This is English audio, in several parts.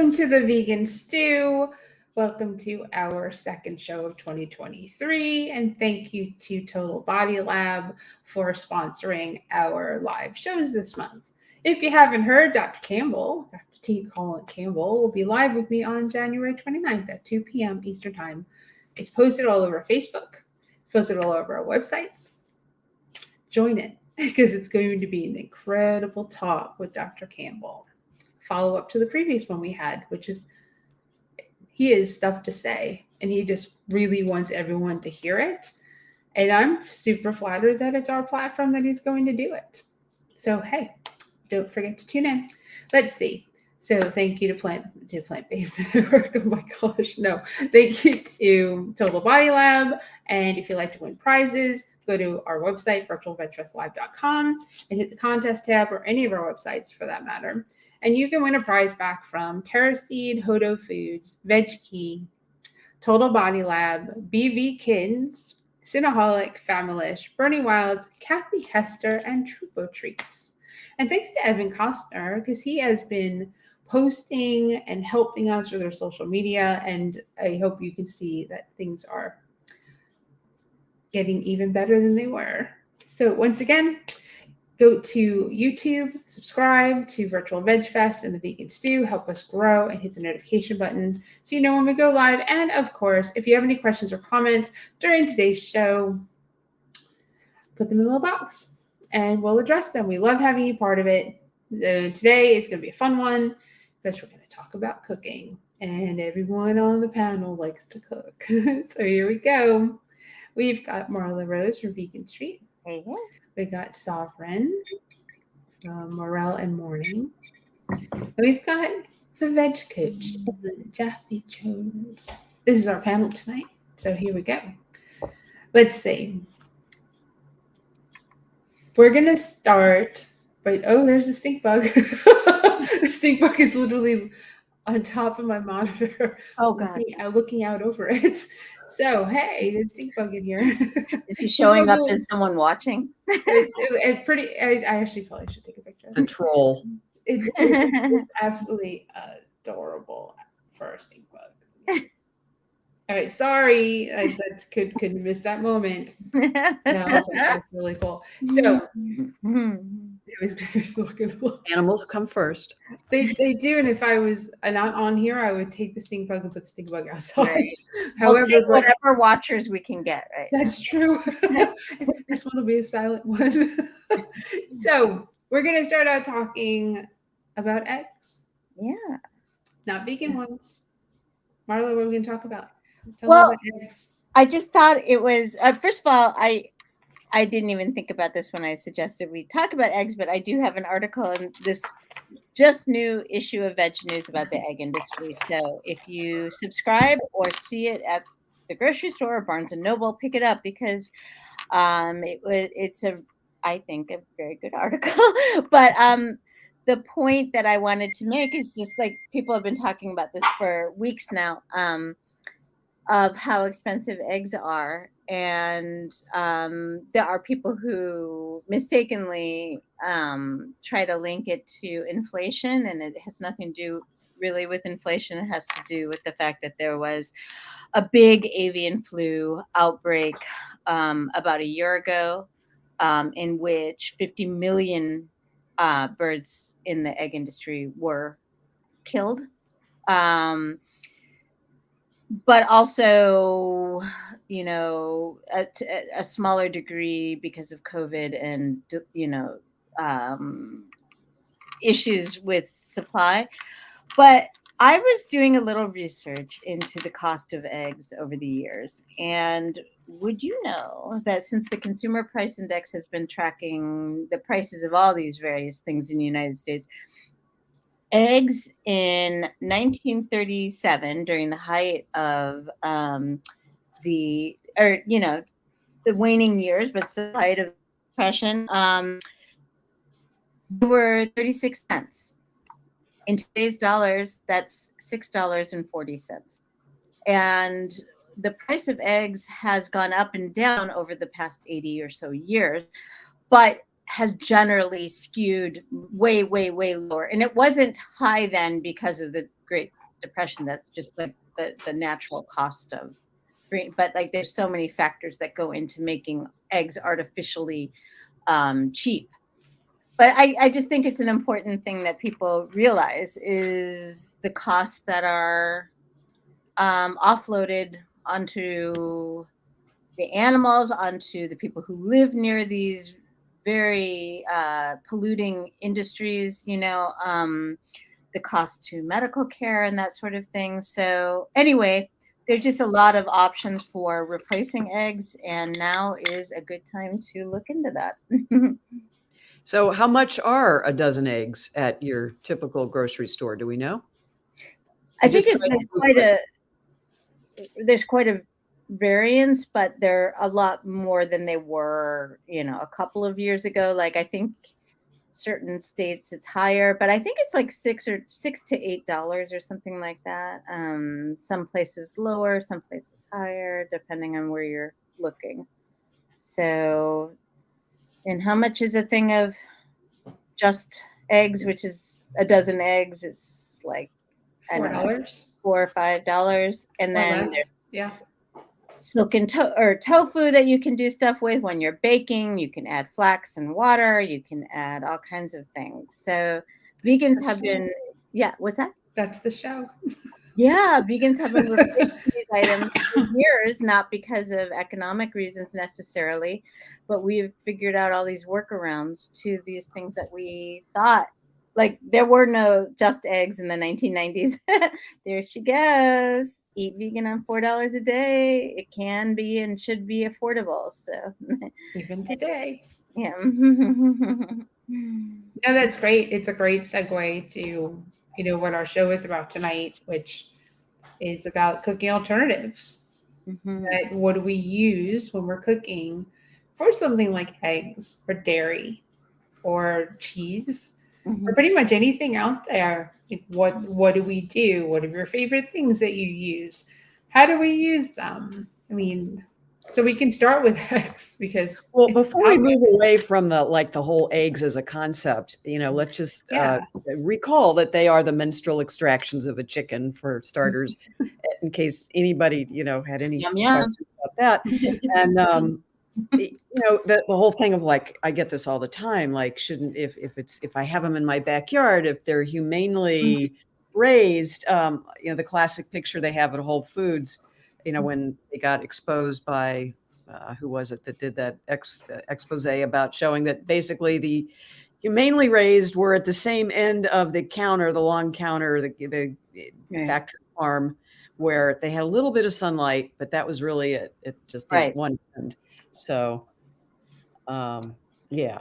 Welcome to the Vegan Stew. Welcome to our second show of 2023. And thank you to Total Body Lab for sponsoring our live shows this month. If you haven't heard, Dr. Campbell, Dr. T. Colin Campbell, will be live with me on January 29th at 2 p.m. Eastern Time. It's posted all over Facebook, posted all over our websites. Join in because it's going to be an incredible talk with Dr. Campbell. Follow up to the previous one we had, which is he has stuff to say and he just really wants everyone to hear it. And I'm super flattered that it's our platform that he's going to do it. So, hey, don't forget to tune in. Let's see. So thank you to Plant-Based Network. Oh my gosh, no. Thank you to Total Body Lab. And if you'd like to win prizes, go to our website, virtualvegfestlive.com, and hit the contest tab, or any of our websites for that matter. And you can win a prize back from TerraSeed, Hodo Foods, VegKey, Total Body Lab, BV Kids, Cinnaholic, Familish, Bernie Wilds, Kathy Hester, and Trupo Treats. And thanks to Evan Costner, because he has been posting and helping us with our social media. And I hope you can see that things are getting even better than they were. So once again, go to YouTube, subscribe to Virtual Veg Fest and the Vegan Stew, help us grow, and hit the notification button so you know when we go live. And of course, if you have any questions or comments during today's show, put them in a little box and we'll address them. We love having you part of it. Today is going to be a fun one because we're going to talk about cooking, and everyone on the panel likes to cook. So here we go. We've got Marla Rose from Vegan Street. Hey. We got Sovereign from Morel and Morning. And we've got the Veg Coach, Jaffe Jones. This is our panel tonight. So here we go. Let's see. We're going to start by, there's a stink bug. The stink bug is literally on top of my monitor. Oh, God. Looking out over it. So, hey, there's a stink bug in here. Is he showing up as someone watching? It's pretty. I actually probably should take a picture. It's a troll. It's absolutely adorable for a stink bug. All right, sorry, I couldn't miss that moment. No, that's really cool. So it was looking. Animals come first. They do, and if I was not on here, I would take the stink bug and put the stink bug outside. Right. However, we'll take whatever watchers we can get, right? That's true. This one will be a silent one. So we're gonna start out talking about eggs. Yeah. Not vegan ones. Marla, what are we gonna talk about? Tell Well, me about eggs. I just thought it was first of all, I didn't even think about this when I suggested we talk about eggs, but I do have an article in this just new issue of Veg News about the egg industry. So if you subscribe or see it at the grocery store or Barnes and Noble, pick it up because it's I think a very good article. But the point that I wanted to make is just like people have been talking about this for weeks now. Of how expensive eggs are. And there are people who mistakenly try to link it to inflation, and it has nothing to do really with inflation. It has to do with the fact that there was a big avian flu outbreak about a year ago in which 50 million birds in the egg industry were killed. But also, a smaller degree because of COVID and, issues with supply. But I was doing a little research into the cost of eggs over the years. And would you know that since the Consumer Price Index has been tracking the prices of all these various things in the United States, eggs in 1937, during the height of the waning years, but still the height of depression, were 36 cents. In today's dollars, that's $6.40. And the price of eggs has gone up and down over the past 80 or so years. But has generally skewed way, way, way lower. And it wasn't high then because of the Great Depression. That's just like the natural cost of breeding. But like there's so many factors that go into making eggs artificially cheap. But I just think it's an important thing that people realize is the costs that are offloaded onto the animals, onto the people who live near these very polluting industries, the cost to medical care and that sort of thing. So anyway, there's just a lot of options for replacing eggs, and now is a good time to look into that. So how much are a dozen eggs at your typical grocery store? Do we know? I think there's quite a variance, but they're a lot more than they were, a couple of years ago. Like I think certain states it's higher, but I think it's like $6 to $8 or something like that. Some places lower, some places higher, depending on where you're looking. So, and how much is a thing of just eggs, which is a dozen eggs? It's like $4. $4 or $5, and then yeah, silken tofu that you can do stuff with when you're baking. You can add flax and water. You can add all kinds of things. So vegans have been, what's that? That's the show. Yeah, vegans have been replacing these items for years, not because of economic reasons necessarily, but we've figured out all these workarounds to these things that we thought, like there were no just eggs in the 1990s. There she goes. Eat vegan on $4 a day. It can be and should be affordable. So even today. Yeah. No, that's great. It's a great segue to what our show is about tonight, which is about cooking alternatives. That what do we use when we're cooking for something like eggs or dairy or cheese or pretty much anything out there? Like what do we do? What are your favorite things that you use? How do we use them? I mean, so we can start with eggs because before we move away from the whole eggs as a concept, let's just recall that they are the menstrual extractions of a chicken, for starters, in case anybody had any questions about that. And the whole thing of I get this all the time, shouldn't if I have them in my backyard, if they're humanely raised, the classic picture they have at Whole Foods, when they got exposed by who was it that did that expose about showing that basically the humanely raised were at the same end of the counter, the long counter, the factory farm, where they had a little bit of sunlight, but that was really it just the one end. So, I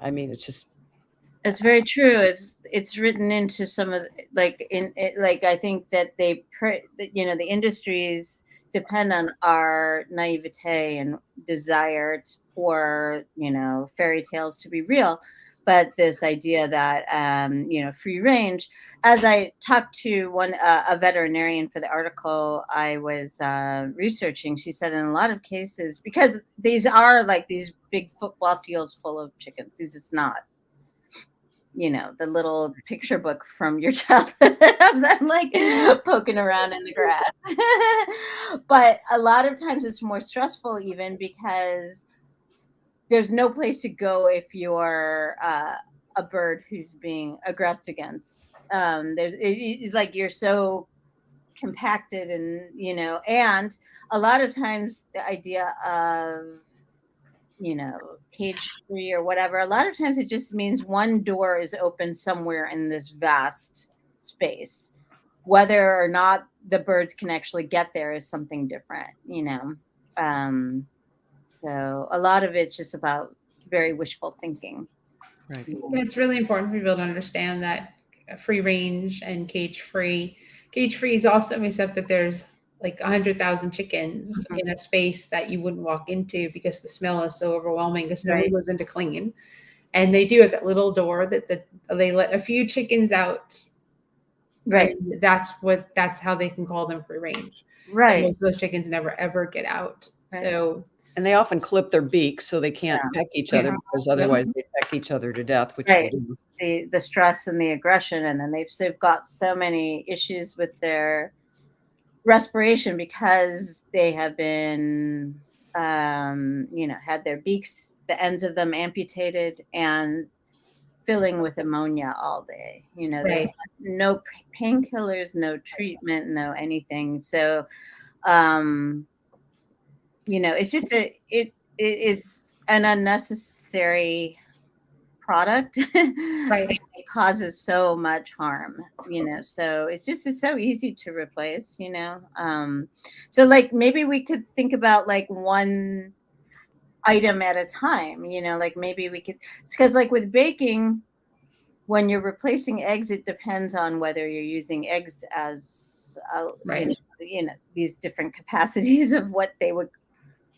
mean, it's very true. It's written into some of I think that the industries depend on our naivete and desire for fairy tales to be real, but this idea that free range. As I talked to a veterinarian for the article I was researching, she said in a lot of cases, because these are like these big football fields full of chickens, these is not the little picture book from your childhood of them poking around in the grass. But a lot of times it's more stressful even because there's no place to go if you're a bird who's being aggressed against. It's like you're so compacted and and a lot of times the idea of cage free or whatever, a lot of times it just means one door is open somewhere in this vast space. Whether or not the birds can actually get there is something different, so a lot of it's just about very wishful thinking. Right. It's really important for people to understand that free range and cage free is also except that there's like 100,000 chickens in a space that you wouldn't walk into because the smell is so overwhelming because nobody goes into clean. And they do at that little door that they let a few chickens out. Right. And that's how they can call them free range. Right. And most of those chickens never ever get out. Right. So And they often clip their beaks so they can't peck each other, because otherwise they peck each other to death, which they do. The stress and the aggression, and then they've got so many issues with their respiration because they have been had their beaks, the ends of them amputated and filling with ammonia all day. They've had no painkillers, no treatment, no anything. So it's just it is an unnecessary product. Right. It causes so much harm, so it's so easy to replace. So like maybe we could think about like one item at a time, like maybe we could, because like with baking, when you're replacing eggs, it depends on whether you're using eggs as these different capacities of what they would.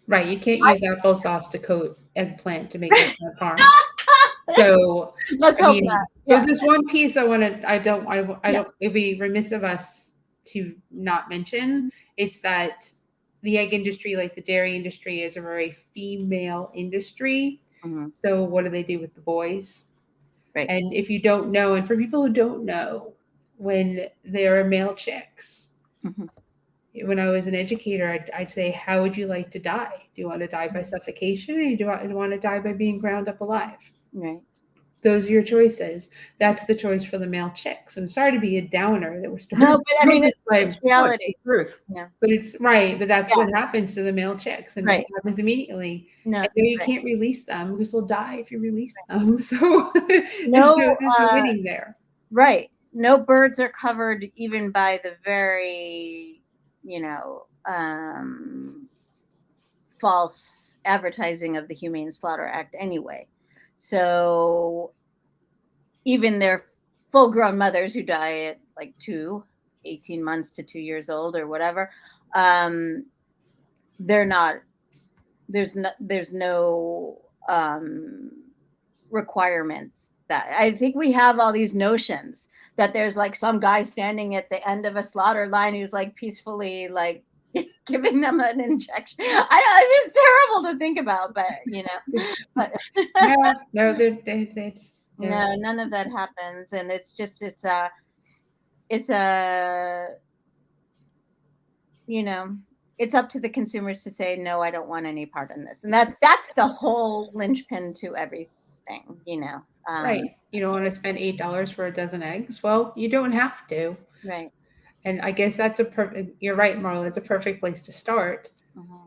Right. You can't use applesauce to coat eggplant to make eggplant parm. So let's hope not. Yeah. There's one piece I don't, it'd be remiss of us to not mention. It's that the egg industry, like the dairy industry, is a very female industry. Mm-hmm. So what do they do with the boys? Right. And if you don't know, and for people who don't know, when there are male chicks, when I was an educator, I'd say, how would you like to die? Do you want to die by suffocation, or do you want to die by being ground up alive? Right. Those are your choices. That's the choice for the male chicks. I'm sorry to be a downer that we're starting. No, but I mean, it's reality. It's the truth. Yeah. But it's right. But that's what happens to the male chicks, and it happens immediately. No, and you can't release them because they'll die if you release them. So there's no winning there. Right. No birds are covered even by the very, false advertising of the Humane Slaughter Act anyway. So even their full-grown mothers who die at like 18 months to 2 years old or whatever, they're not. There's no requirement. That I think we have all these notions that there's like some guy standing at the end of a slaughter line who's like peacefully like giving them an injection. It's just terrible to think about, but but no, none of that happens, and it's it's up to the consumers to say, no, I don't want any part in this, and that's the whole linchpin to everything. Right. You don't want to spend $8 for a dozen eggs. Well, you don't have to. Right. And I guess that's you're right, Marla. It's a perfect place to start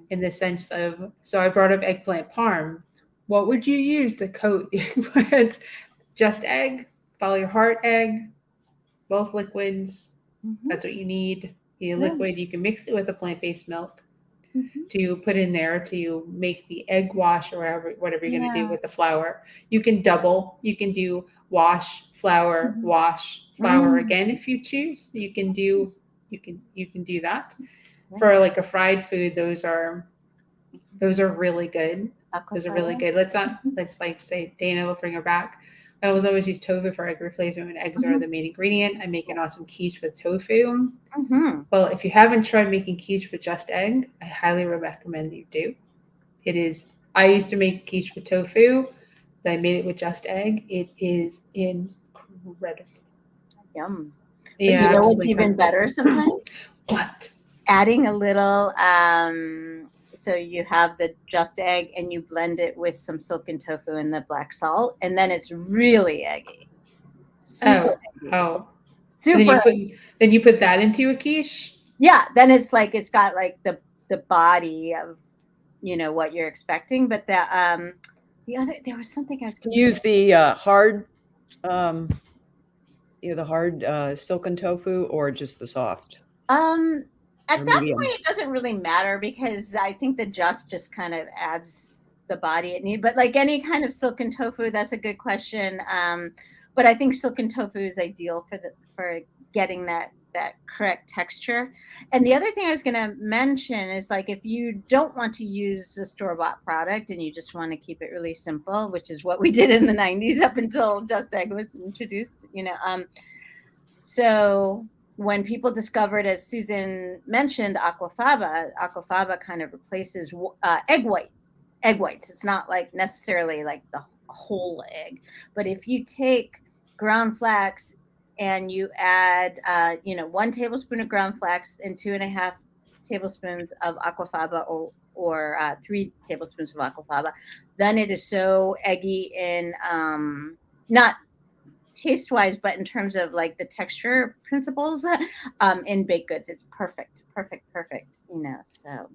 in the sense of, so I brought up eggplant parm. What would you use to coat the eggplant? Just egg, follow your heart egg, both liquids. That's what you need. You need a liquid. You can mix it with a plant-based milk to put in there to make the egg wash or whatever you're going to do with the flour. You can double. You can do wash, flour, wash, flour again if you choose. You can do that. For like a fried food, those are really good. Those are really good. Let's like say Dana will bring her back. I always use tofu for egg replacement when eggs are the main ingredient. I make an awesome quiche with tofu. Well, if you haven't tried making quiche with just egg, I highly recommend you do. It is. I used to make quiche with tofu. I made it with just egg. It is incredible. Yum. Yeah. You know what's even better sometimes? What? Adding a little. So you have the just egg and you blend it with some silken tofu and the black salt, and then it's really eggy. Super. Then you put that into a quiche? Yeah, then it's like it's got like the body of what you're expecting, but there was something I was going to use the hard the hard silken tofu or just the soft? At that point, it doesn't really matter because I think the just kind of adds the body it needs. But like any kind of silken tofu, that's a good question. But I think silken tofu is ideal for getting that correct texture. And the other thing I was going to mention is like if you don't want to use the store-bought product and you just want to keep it really simple, which is what we did in the 90s up until Just Egg was introduced, so when people discovered, as Susan mentioned, aquafaba kind of replaces egg white. egg whites. It's not like necessarily like the whole egg, but if you take ground flax and you add, 1 tablespoon of ground flax and 2.5 tablespoons of aquafaba, or 3 tablespoons of aquafaba, then it is so eggy in, not taste wise, but in terms of like the texture principles, in baked goods. It's perfect. So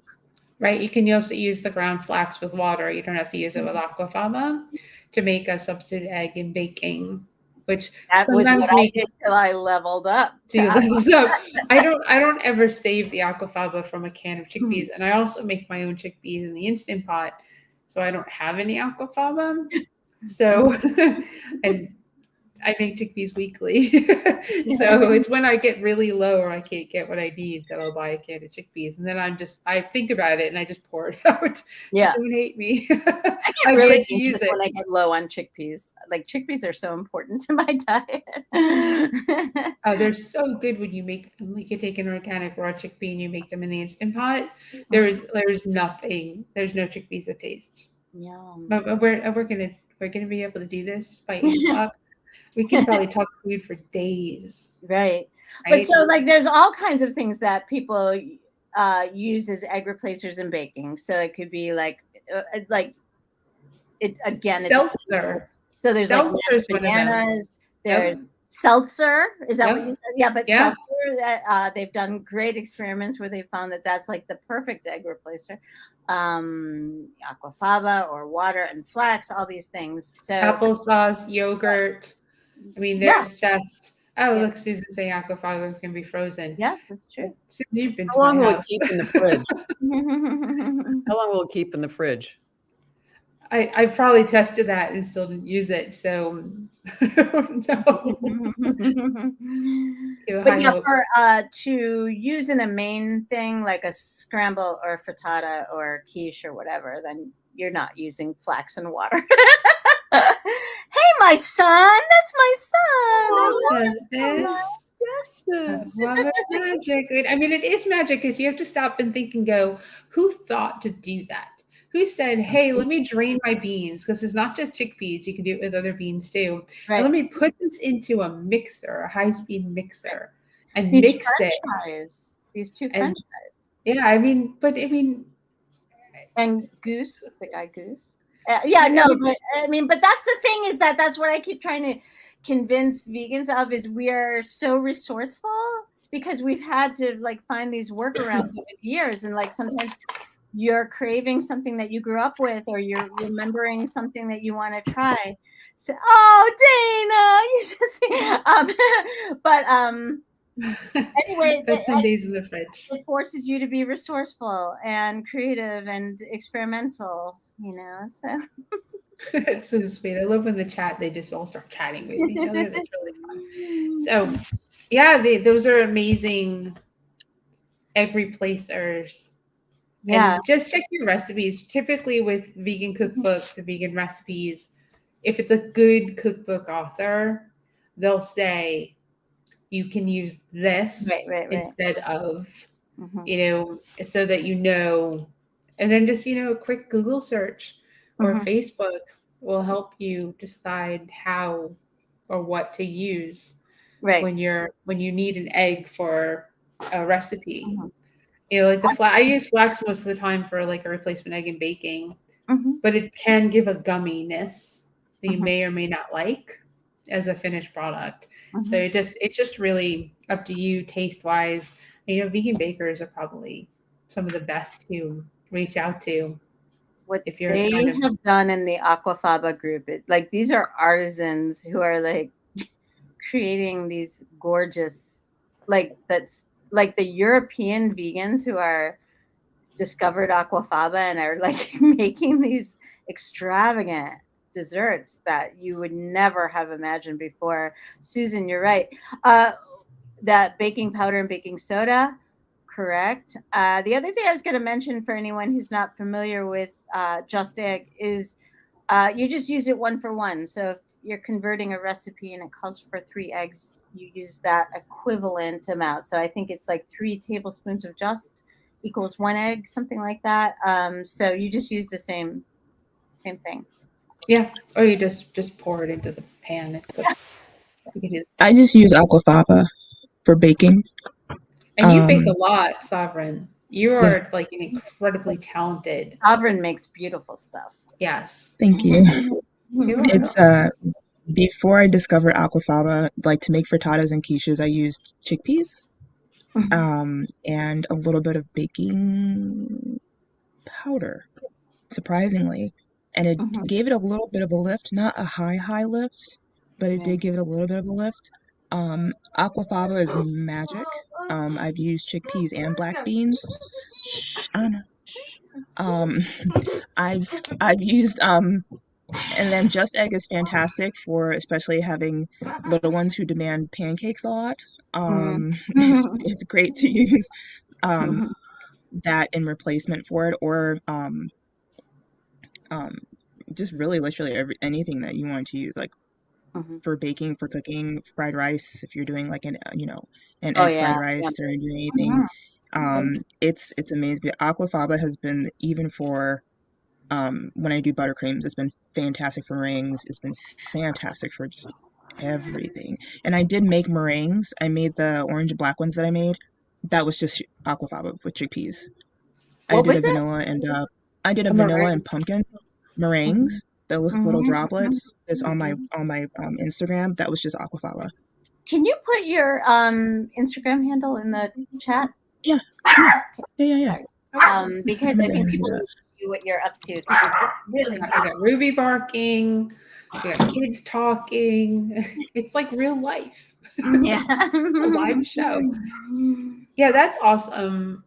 Right. You can also use the ground flax with water. You don't have to use it with aquafaba to make a substitute egg in baking, which that was sometimes what I makes did till I leveled up. you so I don't ever save the aquafaba from a can of chickpeas, and I also make my own chickpeas in the Instant Pot, so I don't have any aquafaba. So and I make chickpeas weekly. So it's when I get really low or I can't get what I need that I'll buy a can of chickpeas. And then I think about it and I just pour it out. Yeah. Don't hate me. I get really anxious when I get low on chickpeas. Like chickpeas are so important to my diet. They're so good when you make them. Like you take an organic raw chickpea and you make them in the Instant Pot. There's no chickpeas that taste. Yum. But we're gonna be able to do this by 8 o'clock. We can probably talk food for days. Right. But so like there's all kinds of things that people use as egg replacers in baking. So it could be like it again. Seltzer. So there's like mashed bananas. There's seltzer. Is that what you said? Yeah, but seltzer. They've done great experiments where they found that that's like the perfect egg replacer. Aquafaba or water and flax, all these things. So applesauce, yogurt. I mean, there's just look, Susan saying aquafaba can be frozen. Yes, that's true. Susan, you've been How long will it keep in the fridge? How long will it keep in the fridge? I probably tested that and still didn't use it, so I don't know. But yeah, to use in a main thing like a scramble or frittata or quiche or whatever, then you're not using flax and water. Hey, my son! That's my son. Magic. I mean, it is magic because you have to stop and think and go, who thought to do that? Who said, hey, let me drain my beans, because it's not just chickpeas. You can do it with other beans too. Right. And let me put this into a mixer, a high-speed mixer, and mix it. These two French fries. Yeah, and Goose, the guy Goose. But that's the thing, is that's what I keep trying to convince vegans of, is we are so resourceful because we've had to like find these workarounds over the years, and like sometimes you're craving something that you grew up with, or you're remembering something that you want to try. So, Dana, anyway, it forces you to be resourceful and creative and experimental, so. It's so sweet. I love when the chat, they just all start chatting with each other. That's really fun. So yeah, those are amazing egg replacers. Yeah. And just check your recipes. Typically with vegan cookbooks and vegan recipes, if it's a good cookbook author, they'll say you can use this instead of, so that and then just, a quick Google search or Facebook will help you decide how or what to use when you need an egg for a recipe. Like I use flax most of the time for like a replacement egg in baking, but it can give a gumminess that you may or may not like as a finished product. So it's just really up to you taste wise. Vegan bakers are probably some of the best to reach out to. What they have done in the aquafaba group, these are artisans who are like creating these gorgeous, that's like the European vegans who are discovered aquafaba and are like making these extravagant desserts that you would never have imagined before. Susan, you're right. That baking powder and baking soda, correct. The other thing I was going to mention for anyone who's not familiar with Just Egg is you just use it 1 for 1. So if you're converting a recipe and it calls for 3 eggs, you use that equivalent amount. So I think it's like 3 tablespoons of Just equals 1 egg, something like that. So you just use the same Same thing. Yeah. Or you just pour it into the pan and cook. You can do I just use aquafaba for baking. And you bake a lot, Sovereign. You are like an incredibly talented. Sovereign makes beautiful stuff. Yes. Thank you. You're It's welcome. before I discovered aquafaba, like to make frittatas and quiches, I used chickpeas, and a little bit of baking powder, surprisingly. And it gave it a little bit of a lift, not a high lift, but it did give it a little bit of a lift. Aquafaba is magic. I've used chickpeas and black beans. Shh, Anna. I've used and then Just Egg is fantastic for especially having little ones who demand pancakes a lot. It's great to use that in replacement for it, or just really literally anything that you want to use, like for baking, for cooking, fried rice. If you're doing like an egg fried rice or doing anything, it's amazing. But aquafaba has been, even for when I do buttercreams, it's been fantastic for meringues. It's been fantastic for just everything. And I did make meringues. I made the orange and black ones that I made. That was just aquafaba with chickpeas. I did a vanilla A meringue. and pumpkin meringues. Those little droplets. It's on my Instagram. That was just aquafaba. Can you put your Instagram handle in the chat? Yeah. Because I think people need to see what you're up to, because it's really I got Ruby barking. We got kids talking. It's like real life. Yeah. A live show. Yeah, that's awesome.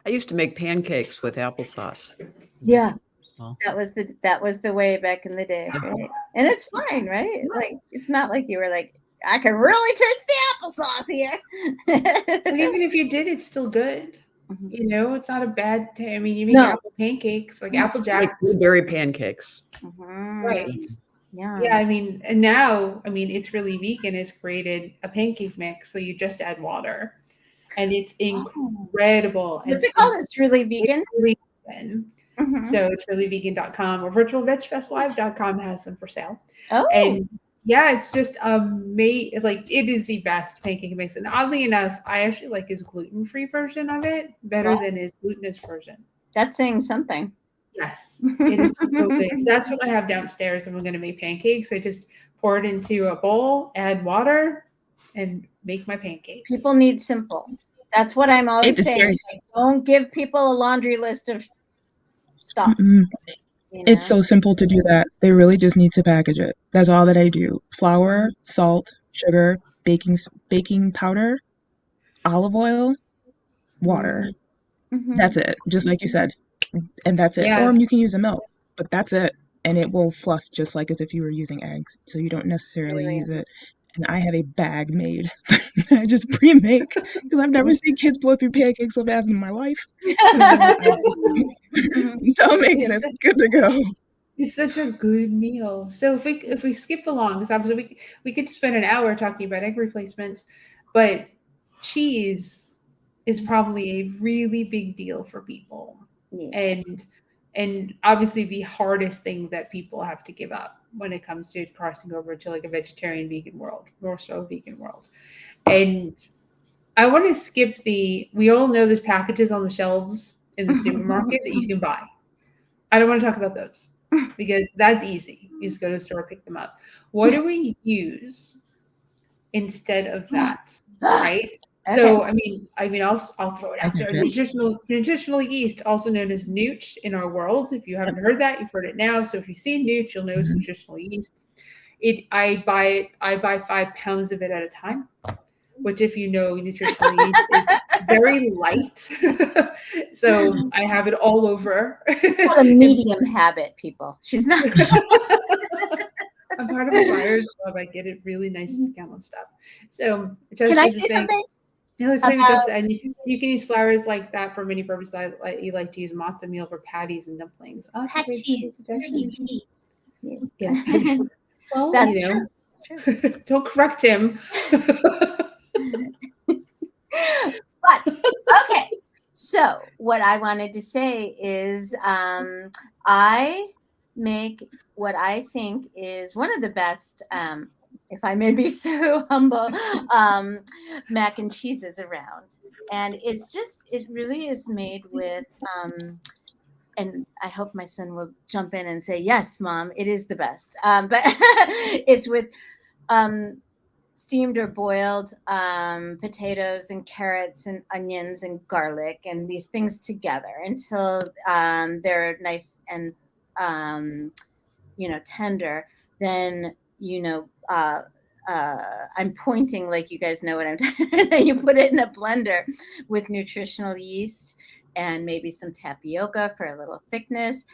I used to make pancakes with applesauce. Yeah. So. That was the way back in the day, right? And it's fine, right? Like, it's not like you were like, I can really take the applesauce here. But even if you did, it's still good. You know, it's not a bad thing. I mean, you make apple pancakes, like apple jacks. Like blueberry pancakes. Right. Yeah. Yeah, I mean, and now, I mean, It's Really Vegan has created a pancake mix, so you just add water. And it's incredible. What's it called? It's Really Vegan? It's Really Vegan. So it's reallyvegan.com, or virtualvegfestlive.com has them for sale. Oh. And yeah, it's just like, it is the best pancake mix. And oddly enough, I actually like his gluten-free version of it better than his glutinous version. That's saying something. Yes, it is so good. So that's what I have downstairs, and we're going to make pancakes. I just pour it into a bowl, add water, and make my pancakes. People need simple. That's what I'm always saying. Like, don't give people a laundry list of stuff. You know? It's so simple to do that. They really just need to package it. That's all that I do. Flour, salt, sugar, baking powder, olive oil, water. That's it. Just like you said. And that's it. Yeah. Or you can use a milk, but that's it. And it will fluff just like as if you were using eggs. So you don't necessarily use it. And I have a bag made. I just pre-make, because I've never seen kids blow through pancakes so fast in my life. I just don't make it. It's good to go. It's such a good meal. So if we skip along, because obviously we could spend an hour talking about egg replacements, but cheese is probably a really big deal for people. Yeah. And obviously the hardest thing that people have to give up when it comes to crossing over to like a vegetarian vegan world, more so vegan world. And I want to skip we all know there's packages on the shelves in the supermarket that you can buy. I don't want to talk about those because that's easy. You just go to the store, pick them up. What do we use instead of that? Right? Okay. So, I mean, I'll throw it out there. Nutritional yeast, also known as nooch in our world. If you haven't heard that, you've heard it now. So if you see nooch, you'll know it's nutritional yeast. I buy 5 pounds of it at a time, which, if you know, nutritional yeast is very light. So I have it all over. She's got a medium habit, people. She's not. I'm part of a buyer's club. I get it really nice discount on stuff. So can I say something? Yeah, let's say just, and you can use flours like that for many purposes. You like to use matzo meal for patties and dumplings. Oh, patties. Yeah. Well, that's true. Don't correct him. But okay. So what I wanted to say is I make what I think is one of the best, if I may be so humble, mac and cheeses around. And it really is made with, and I hope my son will jump in and say, yes, Mom, it is the best. But it's with steamed or boiled potatoes and carrots and onions and garlic and these things together until they're nice and tender. Then I'm pointing like you guys know what I'm doing. You put it in a blender with nutritional yeast and maybe some tapioca for a little thickness.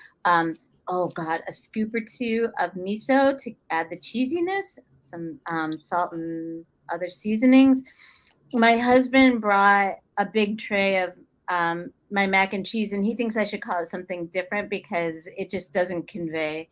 Oh God, a scoop or two of miso to add the cheesiness, some salt and other seasonings. My husband brought a big tray of my mac and cheese, and he thinks I should call it something different because it just doesn't convey.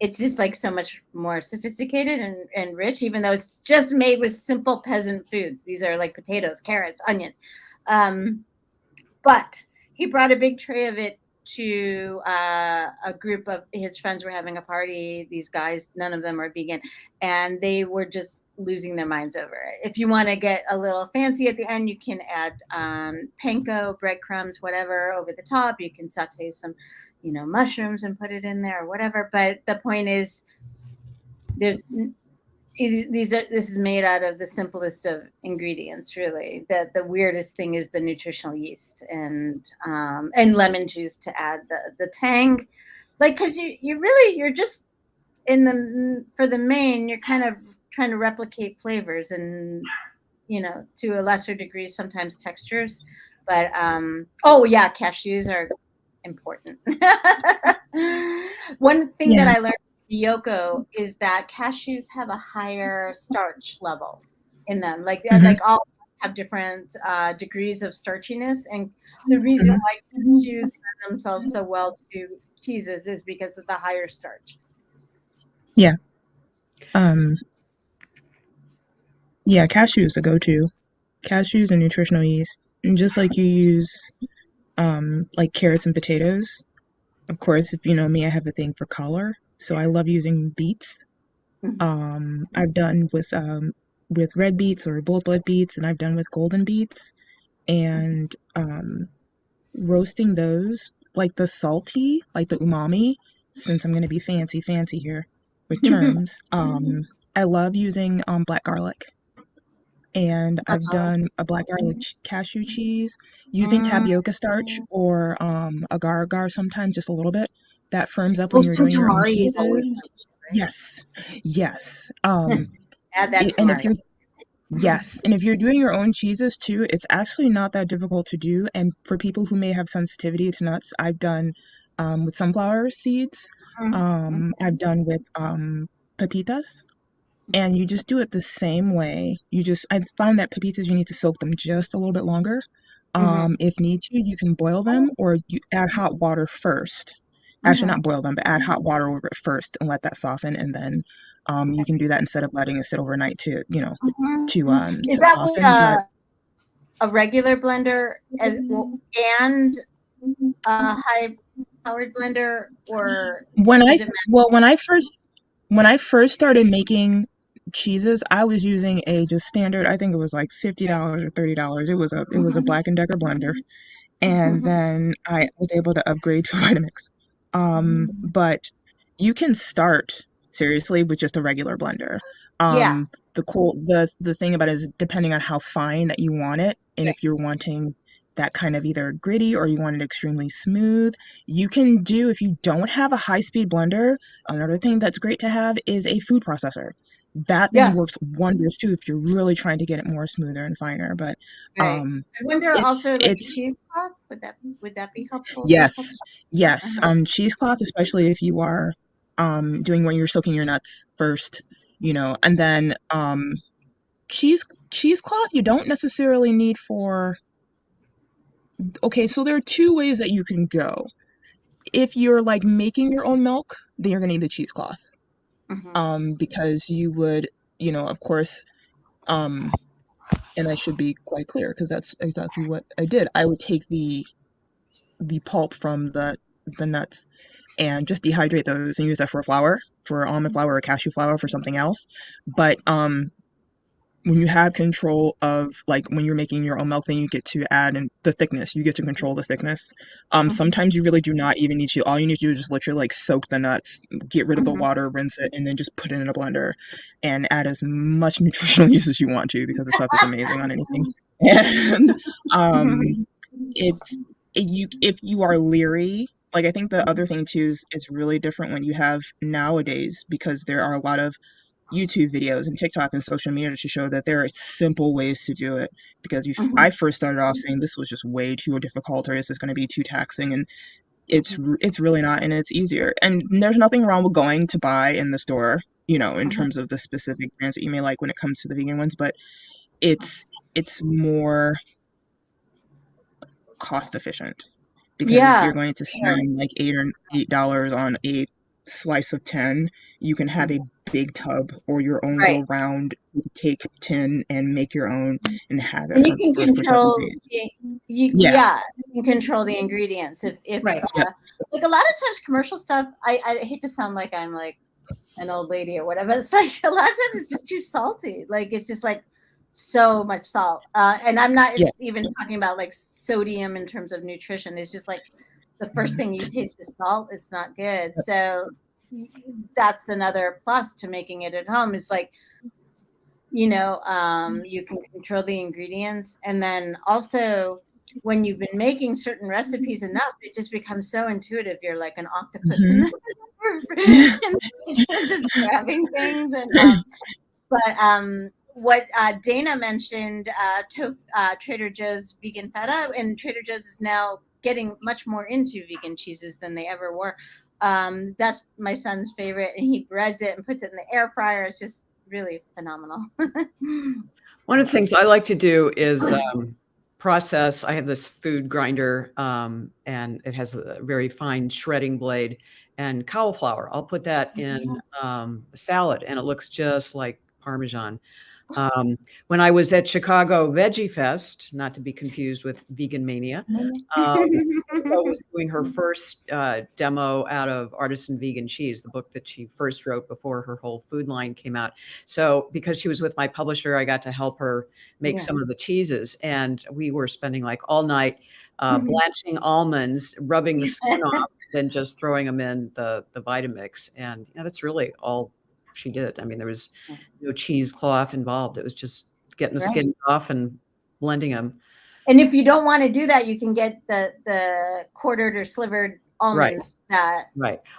It's just like so much more sophisticated and rich, even though it's just made with simple peasant foods. These are like potatoes, carrots, onions. But he brought a big tray of it to a group of his friends were having a party. These guys, none of them are vegan, and they were just losing their minds over it. If you want to get a little fancy at the end, you can add panko, breadcrumbs, whatever over the top. You can saute some, mushrooms and put it in there or whatever. But the point is, this is made out of the simplest of ingredients, really. The weirdest thing is the nutritional yeast and lemon juice to add the tang, like, because you're just for the main, you're kind of trying to replicate flavors and to a lesser degree sometimes textures. But cashews are important. One thing that I learned Yoko is that cashews have a higher starch level in them. Like all have different degrees of starchiness, and the reason why cashews lend themselves so well to cheeses is because of the higher starch. Yeah. Cashews a go-to. Cashews and nutritional yeast, and just like you use like carrots and potatoes. Of course, if you know me, I have a thing for color, so I love using beets. I've done with red beets or bold blood beets, and I've done with golden beets, and roasting those, like the salty, like the umami. Since I'm going to be fancy here with terms, I love using black garlic. And I've done a black garlic cashew cheese using tapioca starch or agar-agar sometimes, just a little bit. That firms up when you're doing your own cheeses. Yes. Add that and if you're doing your own cheeses too, it's actually not that difficult to do. And for people who may have sensitivity to nuts, I've done with sunflower seeds. I've done with pepitas. And you just do it the same way. I found that pepitas, you need to soak them just a little bit longer. If need to, you can boil them or you add hot water first. Actually, not boil them, but add hot water over it first and let that soften. And then you can do that instead of letting it sit overnight to Is to that soften. a regular blender and a high-powered blender, or when I first started making cheeses, I was using a just standard, I think it was like $50 or $30. It was a Black & Decker blender. And then I was able to upgrade to Vitamix. But you can start seriously with just a regular blender. The thing about it is depending on how fine that you want it, and if you're wanting that kind of either gritty or you want it extremely smooth, you can do, if you don't have a high-speed blender, another thing that's great to have is a food processor. That thing works wonders too if you're really trying to get it more smoother and finer. But I wonder also, like, cheesecloth, would that be helpful? Yes. Cheesecloth, especially if you are doing when you're soaking your nuts first, and then cheesecloth you don't necessarily need for. Okay, so there are two ways that you can go. If you're like making your own milk, then you're gonna need the cheesecloth. Because you would, of course, and I should be quite clear because that's exactly what I did. I would take the pulp from the nuts, and just dehydrate those and use that for flour, for almond flour or cashew flour for something else. But when you have control of, like, when you're making your own milk, then you get to add in the thickness. You get to control the thickness. Sometimes you really do not even need to. All you need to do is just literally like soak the nuts, get rid of the water, rinse it, and then just put it in a blender and add as much nutritional use as you want to, because the stuff is amazing on anything. And it's if you are leery, like, I think the other thing too is really different when you have nowadays, because there are a lot of YouTube videos and TikTok and social media to show that there are simple ways to do it. Because I first started off saying this was just way too difficult, or this is going to be too taxing, and it's really not, and it's easier. And there's nothing wrong with going to buy in the store, in terms of the specific brands that you may like when it comes to the vegan ones, but it's more cost efficient, because if you're going to spend like $8 on a slice of 10, you can have a big tub or your own little round cake tin and make your own and have it and you can control you can control the ingredients. If Right. Like a lot of times commercial stuff, I hate to sound like I'm like an old lady or whatever, it's like a lot of times it's just too salty. Like it's just like so much salt, and I'm not even talking about like sodium in terms of nutrition. It's just like the first thing you taste is salt. It's not good. So that's another plus to making it at home, is like, you can control the ingredients. And then also when you've been making certain recipes enough, it just becomes so intuitive. You're like an octopus in the just grabbing things. And what Dana mentioned, Trader Joe's vegan feta, and Trader Joe's is now getting much more into vegan cheeses than they ever were. That's my son's favorite, and he breads it and puts it in the air fryer. It's just really phenomenal. One of the things I like to do is process. I have this food grinder, and it has a very fine shredding blade, and cauliflower. I'll put that in a salad, and it looks just like Parmesan. When I was at Chicago Veggie Fest, not to be confused with Vegan Mania, was doing her first demo out of Artisan Vegan Cheese, the book that she first wrote before her whole food line came out. So because she was with my publisher, I got to help her make some of the cheeses. And we were spending like all night blanching almonds, rubbing the skin off, then just throwing them in the Vitamix. And that's really all she did. I mean, there was no cheesecloth involved. It was just getting the skin off and blending them. And if you don't want to do that, you can get the quartered or slivered almonds.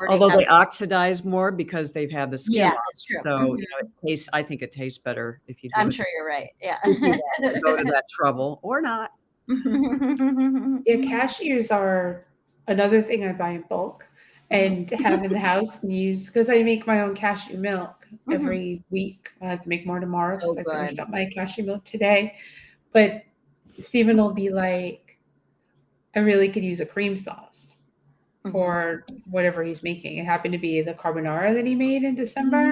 Although they oxidize more because they've had the skin off. That's true. So it tastes. I think it tastes better if you do. I'm sure you're right. Yeah. Go to that trouble or not. Yeah, cashews are another thing I buy in bulk and have in the house and use, because I make my own cashew milk every week. I have to make more tomorrow because I finished up my cashew milk today. But Stephen will be like, I really could use a cream sauce for whatever he's making. It happened to be the carbonara that he made in December.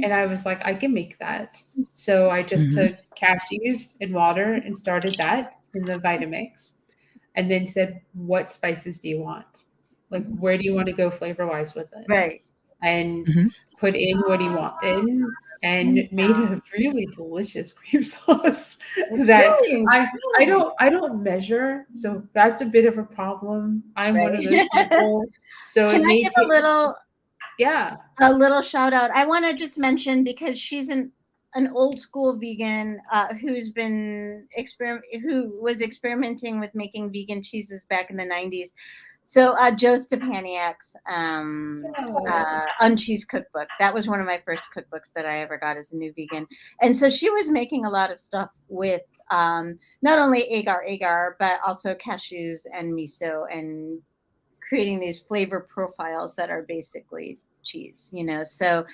And I was like, I can make that. So I just took cashews and water and started that in the Vitamix, and then said, what spices do you want? Like, where do you want to go flavor-wise with this? Right. And put in what he wanted, and made a really delicious cream sauce that I don't measure, so that's a bit of a problem. I'm one of those people. So Can I give a little shout out? I want to just mention, because she's an old school vegan who was experimenting with making vegan cheeses back in the 90s. So Joe Stepaniak's Uncheese Cookbook. That was one of my first cookbooks that I ever got as a new vegan. And so she was making a lot of stuff with not only agar, but also cashews and miso, and creating these flavor profiles that are basically cheese, So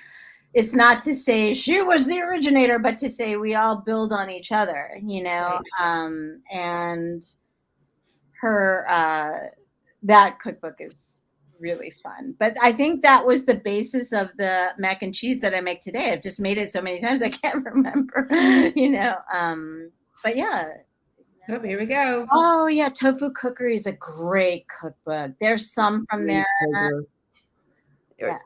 it's not to say she was the originator, but to say we all build on each other, and her that cookbook is really fun. But I think that was the basis of the mac and cheese that I make today. I've just made it so many times I can't remember, But yeah. Oh, here we go. Oh yeah, Tofu Cookery is a great cookbook. There's some from there. Yeah.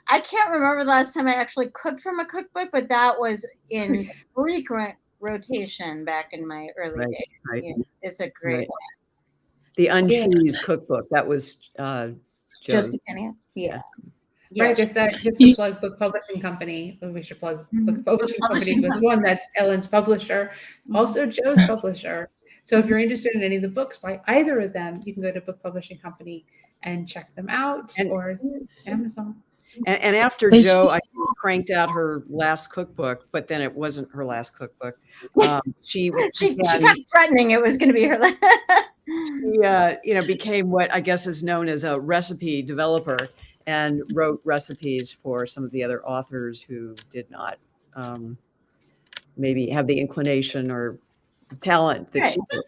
I can't remember the last time I actually cooked from a cookbook, but that was in frequent rotation back in my early days. Right. Yeah, it's a great one. The Uncheese cookbook, that was Josie Pena. Yeah. Right, because that, just to plug Book Publishing Company, we should plug Book Publishing Company was one, that's Ellen's publisher, also Joe's publisher. So if you're interested in any of the books by either of them, you can go to Book Publishing Company and check them out, or Amazon. And after Joe, I think, cranked out her last cookbook, but then it wasn't her last cookbook. She kept threatening it was going to be her last. She, became what I guess is known as a recipe developer, and wrote recipes for some of the other authors who did not maybe have the inclination or talent that she did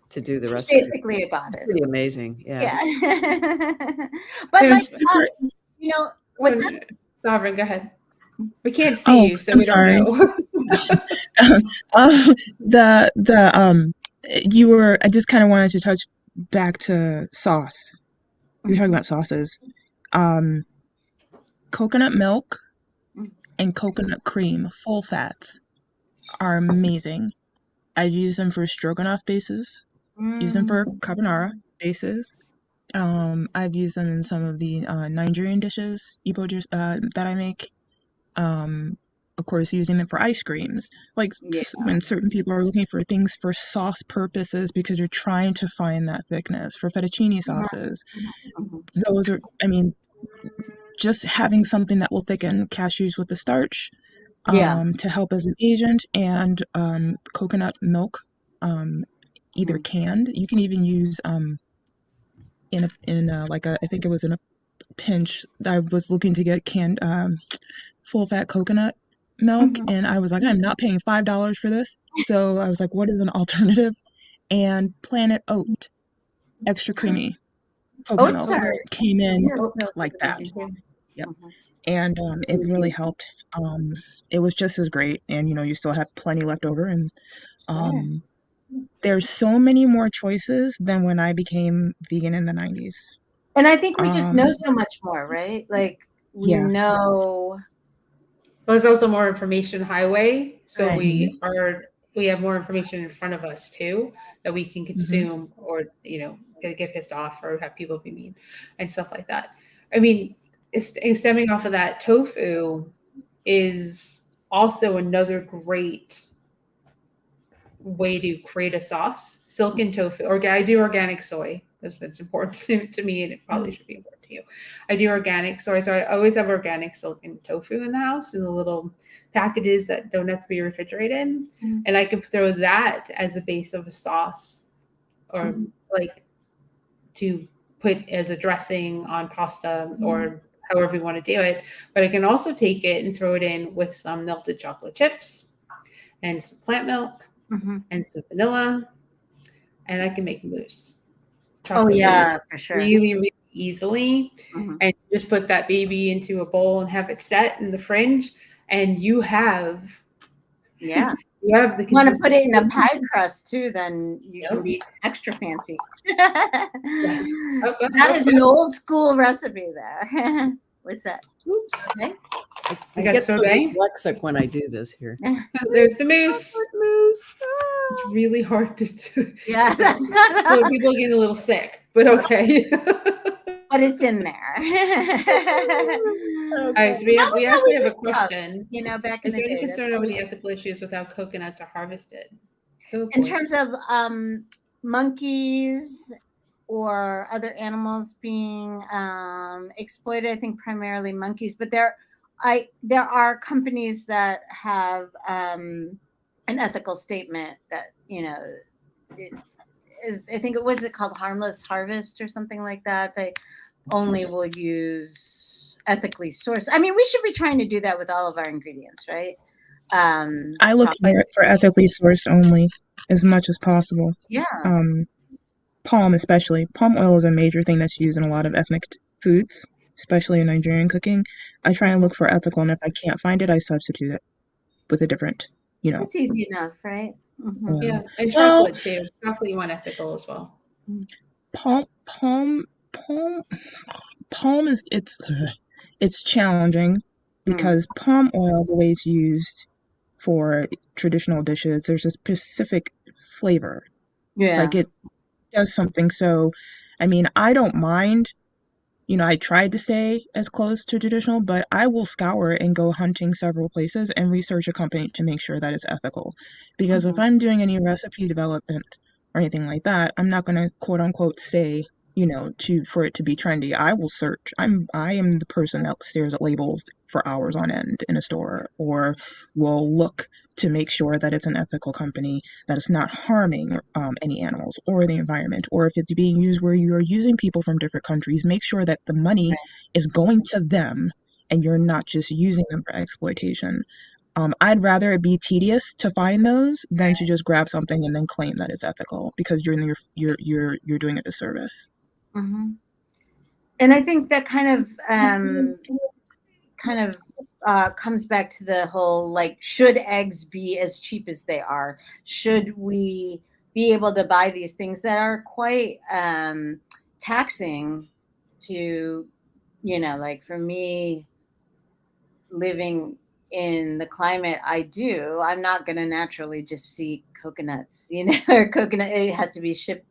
to do the recipe. Basically a goddess. It's pretty amazing. Yeah. But what's that? Sovereign, go ahead. We can't see you, so we don't know. I just kind of wanted to touch back to sauce. You were talking about sauces. Coconut milk and coconut cream, full fats, are amazing. I've used them for stroganoff bases, used them for carbonara bases. I've used them in some of the Nigerian dishes, Igbo that I make. Of course, using them for ice creams. Like when certain people are looking for things for sauce purposes because you're trying to find that thickness for fettuccine sauces. Those are, just having something that will thicken cashews with the starch to help as an agent, and coconut milk, either canned. You can even use I think it was in a pinch. I was looking to get canned full fat coconut milk, and I was like, I'm not paying $5 for this. So I was like, what is an alternative? And Planet Oat, extra creamy coconut milk came in like that. Yep. And it really helped. It was just as great, and you still have plenty left over, and there's so many more choices than when I became vegan in the 90s. And I think we just know so much more, right? Like we know. Well, there's also more information highway, so we have more information in front of us too that we can consume, or get pissed off or have people be mean and stuff like that. Stemming off of that, tofu is also another great way to create a sauce. Silken tofu, I do organic soy. That's important to me, and it probably should be important to you. I do organic soy, so I always have organic silken tofu in the house in the little packages that don't have to be refrigerated, and I can throw that as a base of a sauce, or like to put as a dressing on pasta, or however you want to do it. But I can also take it and throw it in with some melted chocolate chips and some plant milk and some vanilla, and I can make mousse. For sure. Really, really easily. And just put that baby into a bowl and have it set in the fridge, and you have the want to put it in a pie crust too, then you can be extra fancy. Yes. That is an old school recipe there. What's that? Oops. Okay. I get so dyslexic when I do this here. There's the mousse. It's really hard to do. Yeah, that's so people get a little sick, but okay. But it's in there. All right, so we actually have a question. Back in the day. Is there any concern over the ethical issues with how coconuts are harvested? In terms of monkeys or other animals being exploited, I think primarily monkeys, but there are companies that have an ethical statement that I think it was called Harmless Harvest or something like that. They only will use ethically sourced. We should be trying to do that with all of our ingredients, right? I look for ethically sourced only as much as possible. Yeah. Palm oil is a major thing that's used in a lot of ethnic foods, especially in Nigerian cooking. I try and look for ethical, and if I can't find it, I substitute it with a different, It's easy enough, right? Yeah, and chocolate too. Chocolate you want ethical as well. Palm is it's challenging because palm oil, the way it's used for traditional dishes, there's a specific flavor. Like it does something. So, I mean, I don't mind. I tried to stay as close to traditional, but I will scour and go hunting several places and research a company to make sure that it's ethical. Because if I'm doing any recipe development or anything like that, I'm not going to quote unquote say, for it to be trendy. I will search. I am the person that stares at labels for hours on end in a store, or will look to make sure that it's an ethical company, that it's not harming any animals or the environment, or if it's being used where you are using people from different countries, make sure that the money is going to them and you're not just using them for exploitation. I'd rather it be tedious to find those than to just grab something and then claim that it's ethical, because you're doing a disservice. And I think that kind of comes back to the whole, like, should eggs be as cheap as they are? Should we be able to buy these things that are quite taxing to, like for me, living in the climate I do, I'm not going to naturally just see coconuts, or coconut, it has to be shipped,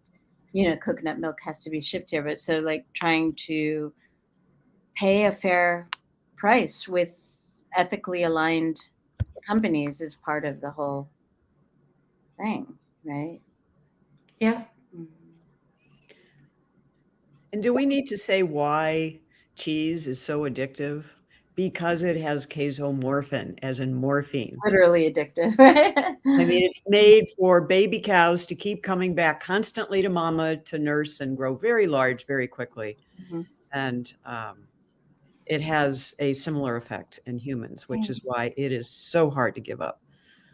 coconut milk has to be shipped here. But so, like, trying to pay a fair price with ethically aligned companies is part of the whole thing, right? Yeah. And do we need to say why cheese is so addictive? Because it has casomorphin, as in morphine. Literally addictive, right? I mean, it's made for baby cows to keep coming back constantly to mama to nurse and grow very large very quickly. And it has a similar effect in humans, which is why it is so hard to give up.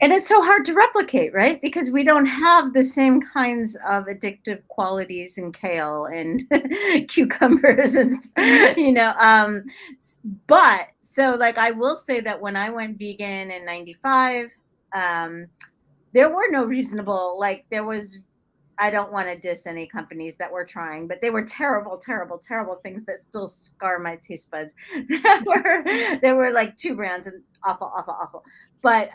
And it's so hard to replicate, right? Because we don't have the same kinds of addictive qualities in kale and cucumbers and, but so, like, I will say that when I went vegan in 95, there were no reasonable, like, I don't want to diss any companies that were trying, but they were terrible, terrible, terrible things that still scar my taste buds. There were like 2 brands and awful, awful, awful. But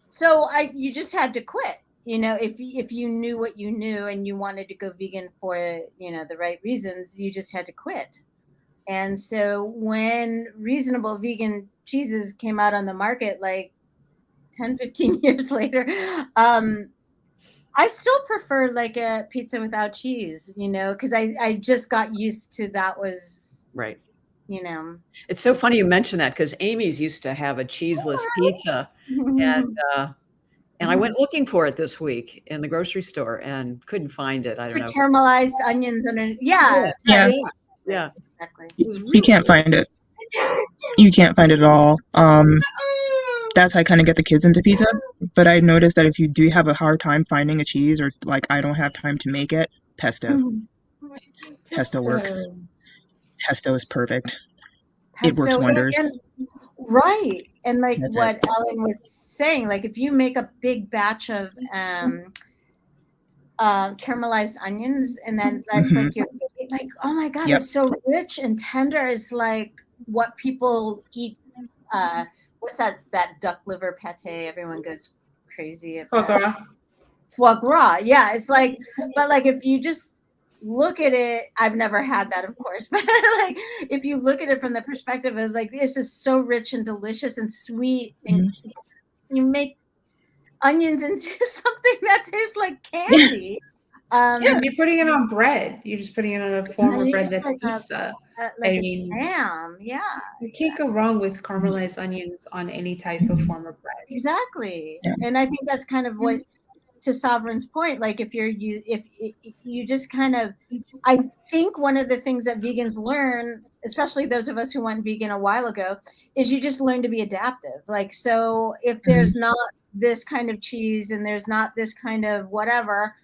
so you just had to quit. If you knew what you knew and you wanted to go vegan for the right reasons, you just had to quit. And so when reasonable vegan cheeses came out on the market, like 10, 15 years later, I still prefer like a pizza without cheese, because I just got used to that was right. It's so funny you mention that, because Amy's used to have a cheeseless pizza, and I went looking for it this week in the grocery store and couldn't find it. I don't know. Caramelized onions underneath. Yeah. Exactly. You can't find it. You can't find it at all. That's how I kind of get the kids into pizza. But I noticed that if you do have a hard time finding a cheese, or like I don't have time to make it, pesto. Pesto works. Pesto is perfect. It works wonders. Right. And like that's what Ellen was saying, like if you make a big batch of caramelized onions, and then that's like you're like, oh my God, it's so rich and tender. It's like what people eat. What's that duck liver pate? Everyone goes crazy about. Foie gras. Yeah, it's like, but like if you just look at it, I've never had that, of course, but like if you look at it from the perspective of like, this is so rich and delicious and sweet, and you make onions into something that tastes like candy. And you're putting it on bread. You're just putting it on a form of bread that's like pizza. Like ham. Yeah. You can't go wrong with caramelized onions on any type of form of bread. Exactly. And I think that's kind of what, to Sovereign's point, like if you just kind of, I think one of the things that vegans learn, especially those of us who went vegan a while ago, is you just learn to be adaptive. Like, so if there's not this kind of cheese and there's not this kind of whatever,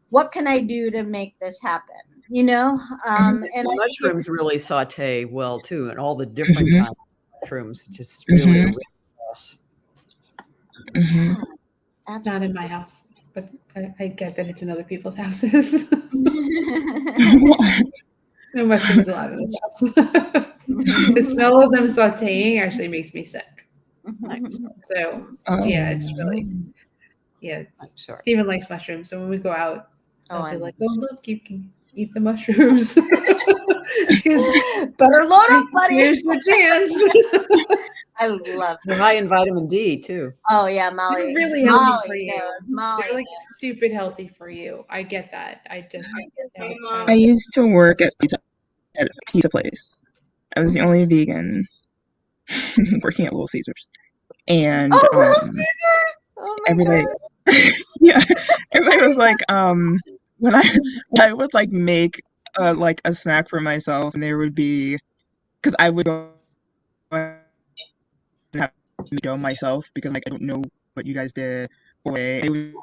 what can I do to make this happen? And the mushrooms really saute well too, and all the different kinds of mushrooms just really are rich. Not in my house, but I get that it's in other people's houses. No mushrooms allowed in this house. The smell of them sauteing actually makes me sick. Nice. So Oh, yeah, it's really I'm sorry. Steven likes mushrooms, so when we go out, Oh, I'll I be love like, "Oh, look, you can eat the mushrooms." Because better load up, buddy. here's your chance. I love They're high in vitamin D too. Oh yeah, Molly. They're really healthy for Molly you. knows. Molly They're like knows. stupid healthy for you. I get that. I just have a I child. used to work at a pizza place. I was the only vegan working at Little Caesars, and Oh, Little Caesars! Oh my everybody, god. yeah, everybody was like, when I would like make like a snack for myself, and there would be, because I would go and have to dough myself because like I don't know what you guys did. Or I'm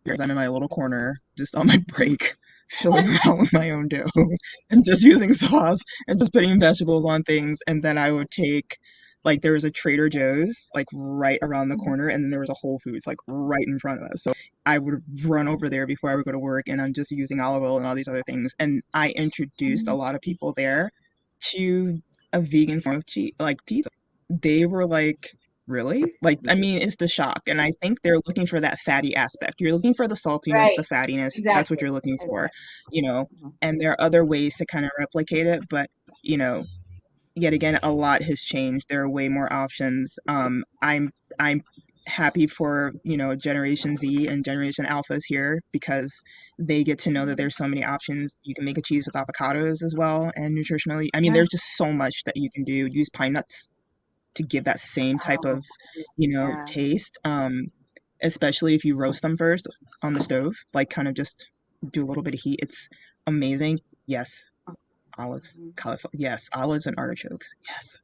in my little corner, just on my break, filling around with my own dough and just using sauce and just putting vegetables on things. And then I would take, like, there was a Trader Joe's like right around the corner, and then there was a Whole Foods like right in front of us. So I would run over there before I would go to work, and I'm just using olive oil and all these other things. And I introduced a lot of people there to a vegan form of like pizza. They were like, really? Like, I mean, it's the shock. And I think they're looking for that fatty aspect. You're looking for the saltiness, Right. the fattiness. Exactly. That's what you're looking for, and there are other ways to kind of replicate it. But, yet again, a lot has changed. There are way more options. I'm happy for, Generation Z and Generation Alphas here because they get to know that there's so many options. You can make a cheese with avocados as well, and nutritionally. I mean, there's just so much that you can do. Use pine nuts to give that same type of, taste. Especially if you roast them first on the stove, like kind of just do a little bit of heat. It's amazing. Yes. Olives, cauliflower. Yes. Olives and artichokes. Yes.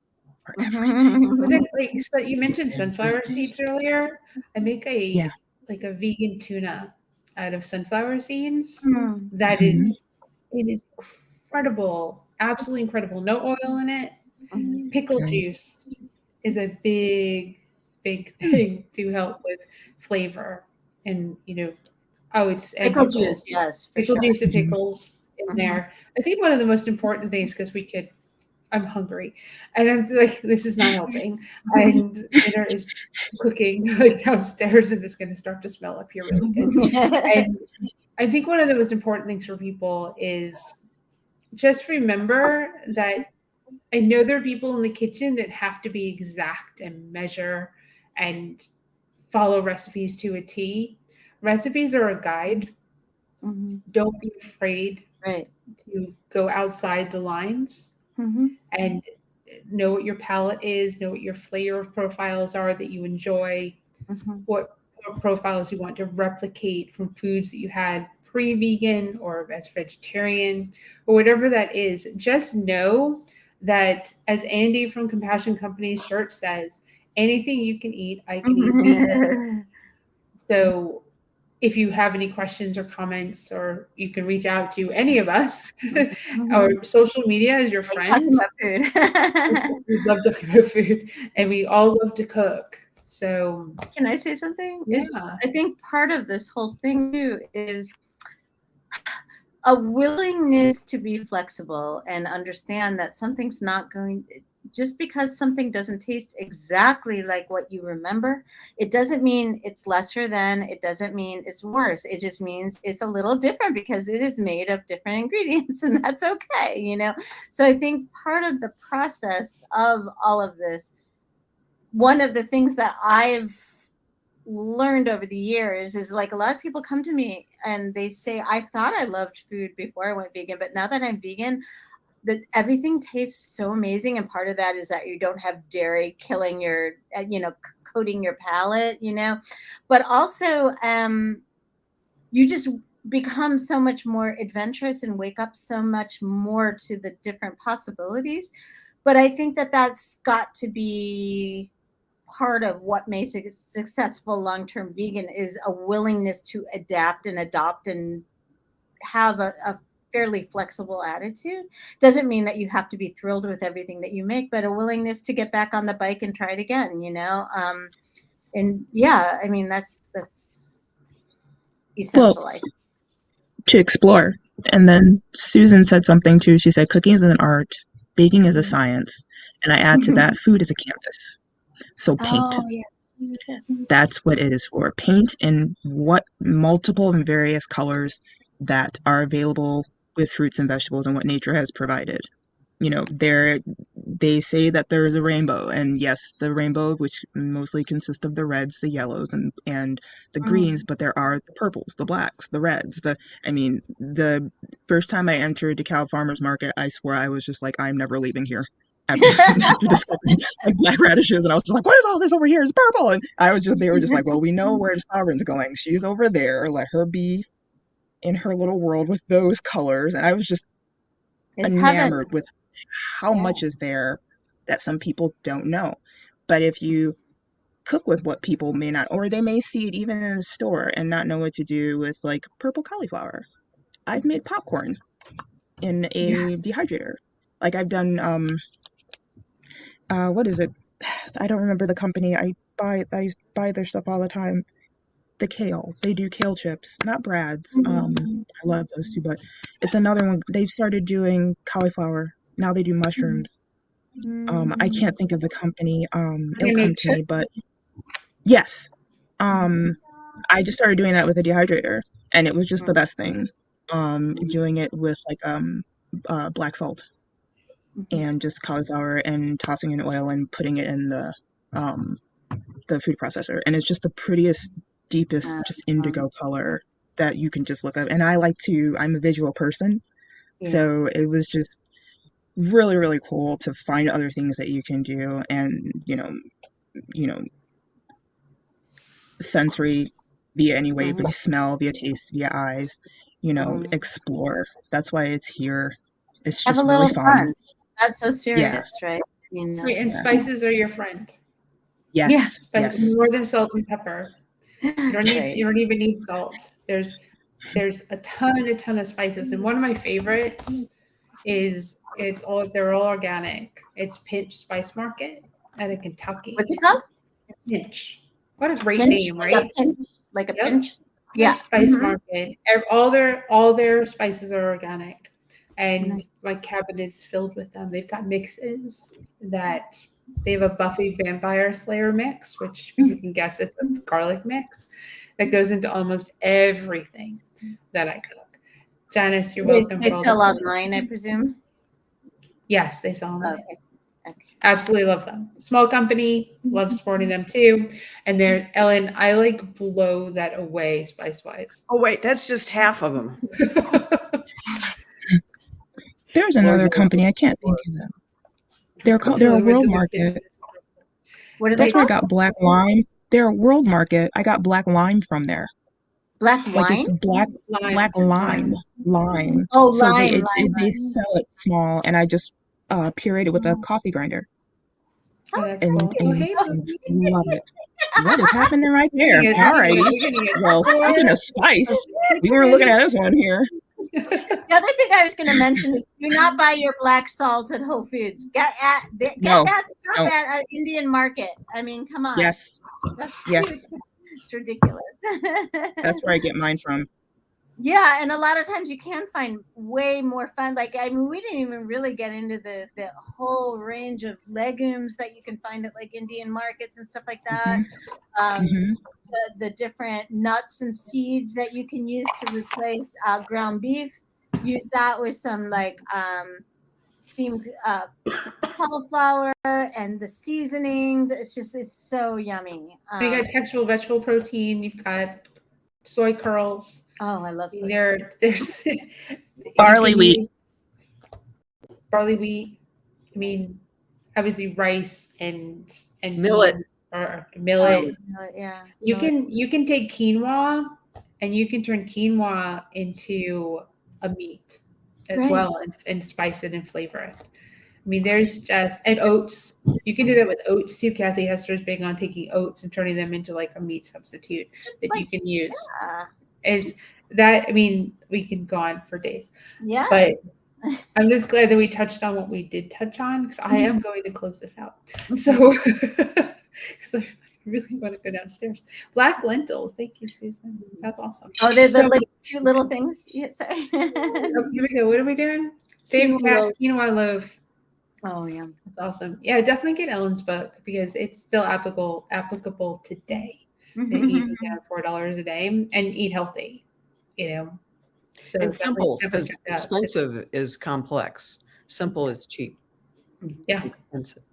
Are everything. But then, like, so you mentioned sunflower seeds earlier. I make Yeah. like a vegan tuna out of sunflower seeds. Mm. That Mhm. is, it is incredible, absolutely incredible. No oil in it. Pickle Nice. juice is a big thing to help with flavor, and it's and Pickle pickles. juice, yes, for Pickle sure. juice and pickles in Mhm. there. I think one of the most important things, because I'm hungry, and I'm like, this is not helping, and dinner is cooking like downstairs, and it's going to start to smell up here really good. And I think one of the most important things for people is just remember that I know there are people in the kitchen that have to be exact and measure and follow recipes to a T. Recipes are a guide. Mhm. Don't be afraid Right. to go outside the lines Mhm. and know what your palate is, know what your flavor profiles are that you enjoy, Mhm. what profiles you want to replicate from foods that you had pre-vegan or as vegetarian or whatever that is. Just know that, as Andy from Compassion Company's shirt says, anything you can eat, I can eat vegan. So if you have any questions or comments, or you can reach out to any of us, or social media is your Like talking friend. about food. We love talking about food, and we all love to cook. So Can I say something? yeah, I think part of this whole thing too is a willingness to be flexible and understand that something's not going, just because something doesn't taste exactly like what you remember, it doesn't mean it's lesser than, it doesn't mean it's worse. It just means it's a little different because it is made of different ingredients, and that's okay, So I think part of the process of all of this, one of the things that I've learned over the years is, like, a lot of people come to me and they say, I thought I loved food before I went vegan, but now that I'm vegan, that everything tastes so amazing. And part of that is that you don't have dairy killing your, coating your palate, but also you just become so much more adventurous and wake up so much more to the different possibilities. But I think that that's got to be part of what makes a successful long-term vegan, is a willingness to adapt and adopt and have a fairly flexible attitude. Doesn't mean that you have to be thrilled with everything that you make, but a willingness to get back on the bike and try it again, and yeah, I mean, that's essential. Well, to explore. And then Susan said something too. She said cooking is an art. baking is a science, and I add to that food is a canvas. So paint. Oh, yeah. That's what it is for. Paint in what multiple and various colors that are available with fruits and vegetables and what nature has provided. You know, they say that there is a rainbow, and yes, the rainbow, which mostly consists of the reds, the yellows, and the greens, but there are the purples, the blacks, the reds. The first time I entered DeKalb Farmers Market, I swear I was just like, I'm never leaving here. After, after discovering like black radishes, and I was just like, what is all this over here? It's purple. And they were just like, well, we know where the Sovereign's going. She's over there. Let her be in her little world with those colors. And I was just enamored with how much is there that some people don't know. But if you cook with what people may not, or they may see it even in the store and not know what to do with like purple cauliflower. I've made popcorn in a dehydrator. Like I've done, what is it? I don't remember the company. I buy their stuff all the time. The kale. They do kale chips, not Brad's. I love those too, but it's another one. They've started doing cauliflower. Now they do mushrooms. I can't think of the company. It'll come to me, but yes. I just started doing that with a dehydrator, and it was just the best thing. Doing it with like black salt and just cauliflower and tossing in oil and putting it in the food processor, and it's just the prettiest, deepest, just indigo color that you can just look up. And I'm a visual person, so it was just really, really cool to find other things that you can do, and you know, sensory via any way, via smell, via taste, via eyes, explore. That's why it's here. It's just really fun. Not so serious, right? Right, and spices are your friend. Yes. Spices more than salt and pepper. You don't even need salt. There's a ton of spices, and one of my favorites is they're all organic. It's Pinch Spice Market out of Kentucky. What's it called? Pinch. What a great name, right? Like a pinch. Yeah. Spice Market. All their spices are organic, and my cabinet is filled with them. They've got mixes that they have a Buffy Vampire Slayer mix, which you can guess it's a garlic mix that goes into almost everything that I cook. Janice, you're welcome. They sell online, I presume. Yes, they sell online. Okay. Absolutely love them. Small company, love supporting them too. And Ellen, I like blow that away spice wise. Oh wait, that's just half of them. There's another company, I can't think of them. They're a World Market. What are they? That's where I got black lime. They're a World Market. I got black lime from there. Black wine? Like it's black lime. Oh, so lime. They sell it small, and I just pureed it with a coffee grinder. Oh, that's and love it. What is happening right there? All right. Well, speaking of spice, we were looking at this one here. The other thing I was going to mention is do not buy your black salt at Whole Foods. Get that stuff at an Indian market. I mean, come on. Yes. It's ridiculous. That's where I get mine from. Yeah, and a lot of times you can find way more fun. Like, I mean, we didn't even really get into the whole range of legumes that you can find at like Indian markets and stuff like that. The different nuts and seeds that you can use to replace ground beef. Use that with some like steamed cauliflower and the seasonings. It's so yummy. You got textural vegetable protein. You've got soy curls. Oh, I love soy. There's barley wheat. Barley wheat. I mean, obviously rice and millet. Or millet. Yeah. You can take quinoa and you can turn quinoa into a meat as well and spice it and flavor it. I mean, and oats. You can do that with oats too. Kathy Hester's big on taking oats and turning them into like a meat substitute you can use. Is that, I mean, we can go on for days. Yeah. But I'm just glad that we touched on what we did touch on, because I am going to close this out. So, because I really want to go downstairs. Black lentils. Thank you, Susan. That's awesome. Oh, there's like cute little things. Yeah, sorry. Here we go. What are we doing? Save cash quinoa loaf. Oh yeah, that's awesome. Yeah, definitely get Ellen's book because it's still applicable today. That you can get for $4 a day and eat healthy. So and simple, definitely because check that out. expensive is complex. Simple is cheap. Yeah, Expensive.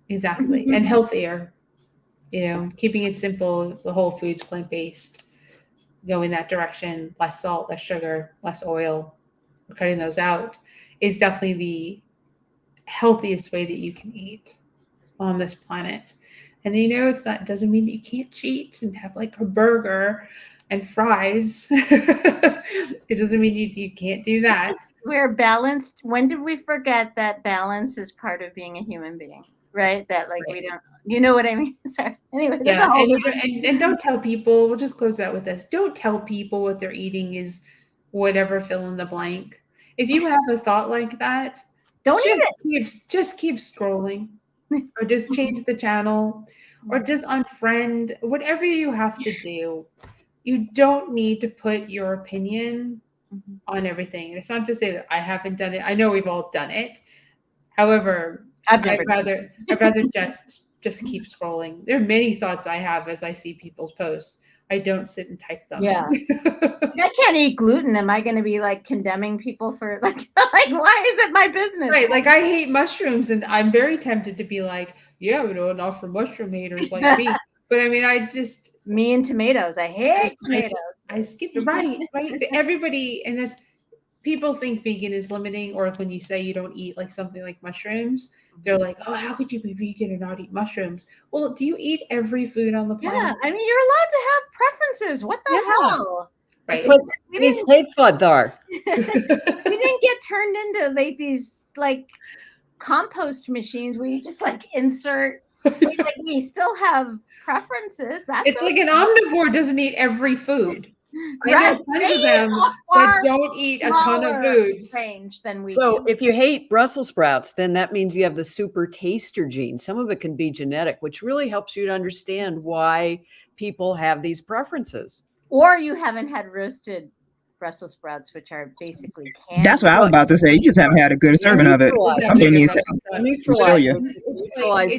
exactly. And healthier, keeping it simple, the whole foods, plant-based, going that direction, less salt, less sugar, less oil, cutting those out is definitely the healthiest way that you can eat on this planet. And doesn't mean that you can't cheat and have like a burger and fries. It doesn't mean you can't do that. We're balanced. When did we forget that balance is part of being a human being? Right? That like Right. we don't, you know what I mean? Sorry. Anyway, that's Yeah, a whole different. and don't tell people. We'll just close out with this. Don't tell people what they're eating is whatever, fill in the blank. If you have a thought like that, Don't eat it. Just keep scrolling, or just change the channel, or just unfriend. Whatever you have to do, you don't need to put your opinion on everything. And it's not to say that I haven't done it. I know we've all done it. However, I'd rather just keep scrolling. There are many thoughts I have as I see people's posts. I don't sit and type them. Yeah. I can't eat gluten. Am I going to be like condemning people for like why is it my business? Right. Like I hate mushrooms and I'm very tempted to be like, yeah, not for mushroom haters like me. But I mean, me and tomatoes. I hate tomatoes. I skip it. Right. Everybody, and there's people think vegan is limiting, or when you say you don't eat like something like mushrooms, they're like, oh, how could you be vegan and not eat mushrooms? Well, do you eat every food on the planet? Yeah, I mean, you're allowed to have preferences. What the hell? Right. We didn't get turned into like these like compost machines where you just like insert. We still have preferences. It's okay. Like an omnivore doesn't eat every food. Right. I know tons of them that don't eat a ton of foods. Range than we So do. if you hate Brussels sprouts, then that means you have the super taster gene. Some of it can be genetic, which really helps you to understand why people have these preferences. Or you haven't had roasted Brussels sprouts, which are basically canned. That's what I was about to say. You just haven't had a good serving of it. Something needs to neutralize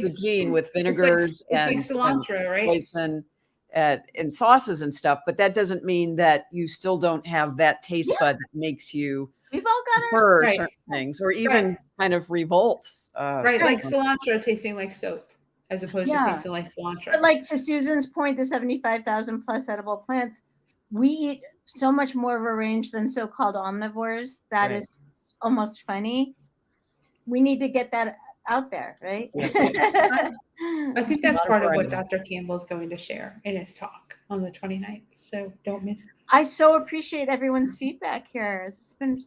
the gene with vinegars and cilantro, right? Poison and sauces and stuff. But that doesn't mean that you still don't have that taste bud that makes you we've all got prefer certain things, or even kind of revolts. Right, like cilantro tasting like soap as opposed to tasting like cilantro. But like to Susan's point, the 75,000 plus edible plants, we eat so much more of a range than so-called omnivores. That is almost funny. We need to get that out there, right? Yes. I think that's part of what Dr. Campbell is going to share in his talk on the 29th. So don't miss it. I so appreciate everyone's feedback here. It's been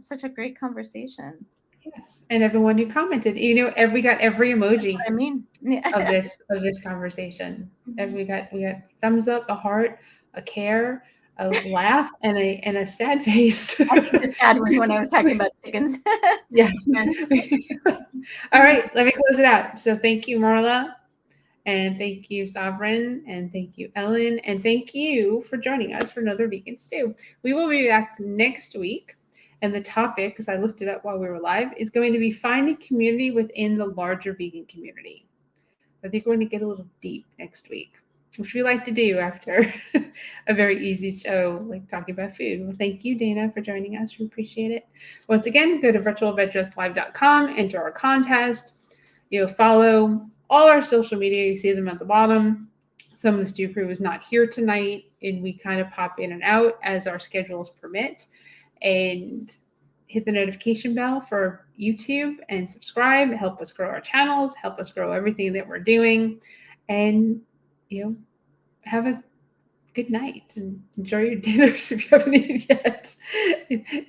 such a great conversation. Yes, and everyone who commented, we got every emoji. Of this conversation. And we got thumbs up, a heart, a care, a laugh, and a sad face. I think the sad was when I was talking about chickens. Yes. All right, let me close it out. So thank you, Marla, and thank you, Sovereign, and thank you, Ellen, and thank you for joining us for another Vegan Stew. We will be back next week, and the topic, because I looked it up while we were live, is going to be finding community within the larger vegan community. I think we're going to get a little deep next week, which we like to do after a very easy show, like talking about food. Well, thank you, Dana, for joining us. We appreciate it. Once again, go to virtualvegdresslive.com, enter our contest. Follow all our social media. You see them at the bottom. Some of the stew crew is not here tonight, and we kind of pop in and out as our schedules permit. And hit the notification bell for YouTube and subscribe. Help us grow our channels. Help us grow everything that we're doing. And, have a good night and enjoy your dinners if you haven't eaten yet.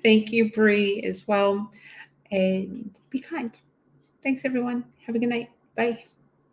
Thank you, Bree, as well. And be kind. Thanks, everyone. Have a good night. Bye.